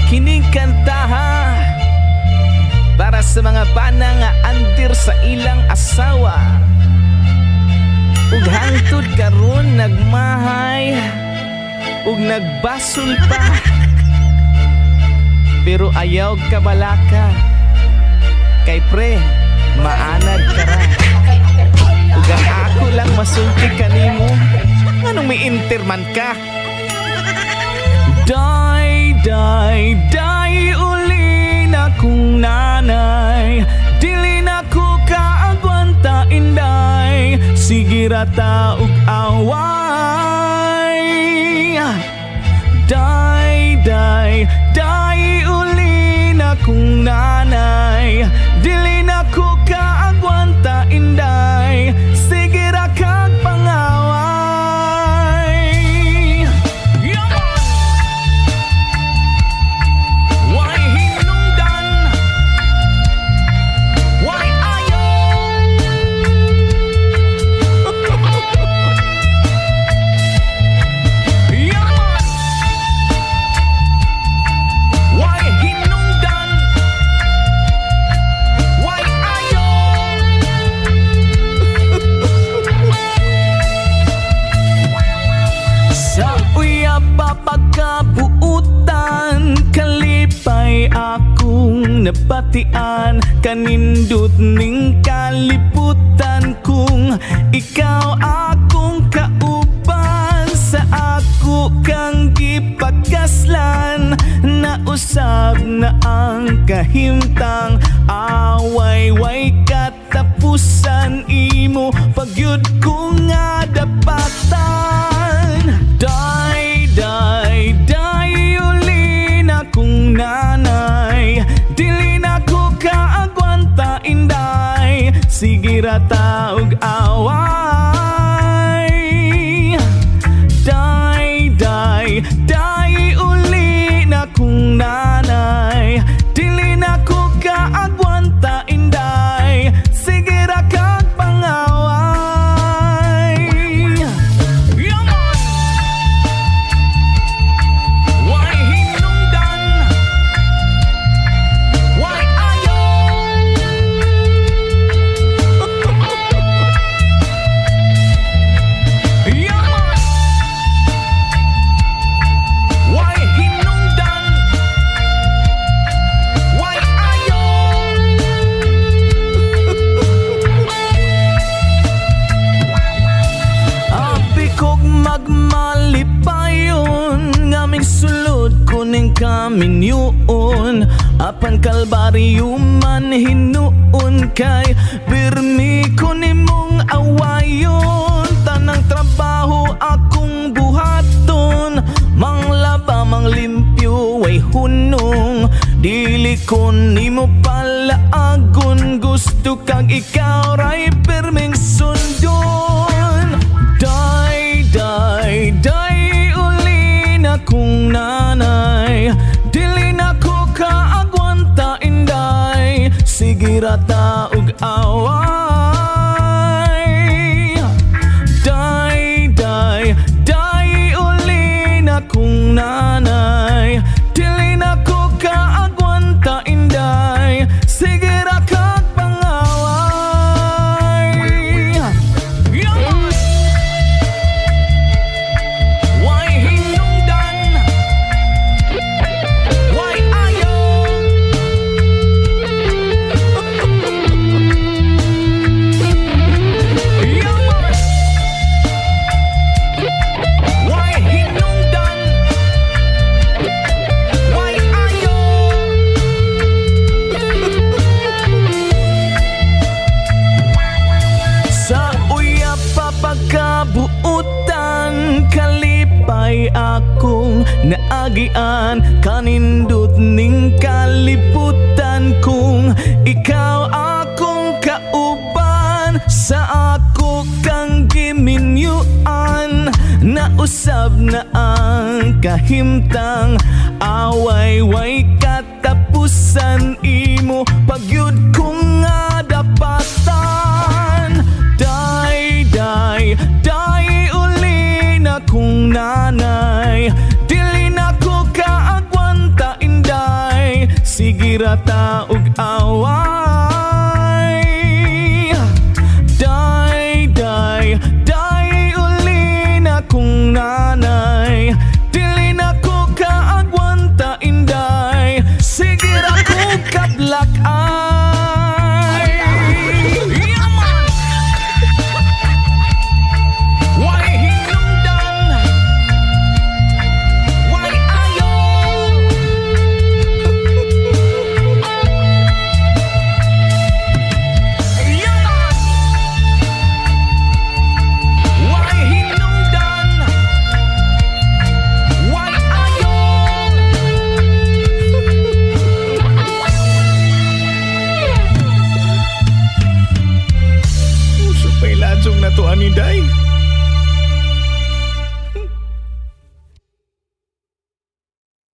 kining kantaha para sa mga bana nga andir sa ilang asawa ug hangtod karon nagmahay ug nagbasol pa pero ayaw kabalaka kay pre maanad ka ra ug ako lang masulti kanimo anong may interman ka. Die uli na kong nanay dili na ko kaagwanta inday sige rata ug away. Die uli na kong nanay dili na ko kaagwanta inday sige ra kag pangaway. Pagkabuutan kalipay akong nabatian kanindot ning kaliputan kung ikaw akong kauban sa ako kang gipagkaslan na usab na ang kahimtang away-way katapusan imo pagyud ko nga dapatan. Die uli na kong nanay dili na ko kaagwanta inday sige rata ug away. Die uli na kong nanay dili na ko kaagwanta inday sige ra kag pangaway. Kaming yun apan kalbaryo man hinuon kay birmi ko nimong awayon tanang trabaho akong buhaton manglaba manglimpyo way hunong dili ko nimo palaagon gusto kag ikaw ray perming sundon. Die uli na kong nanay dili na ko kaagwanta inday sige rata ug away. Die uli na kong nanay dili na ko kaagwanta inday sige ra kag pangaway. Why hinungdan? Why ayaw? Why hinungdan? Why ayaw? Sa uya pa pagkabuutan kalipay akong naagian kanindot ning kaliputan kung ikaw akong kauban sa ako kang giminyuan na usab na ang kahimtang away-way katapusan imo pagyud ko nga dapatan. Die uli na kong nanay dili na ko kaagwanta inday pirata ug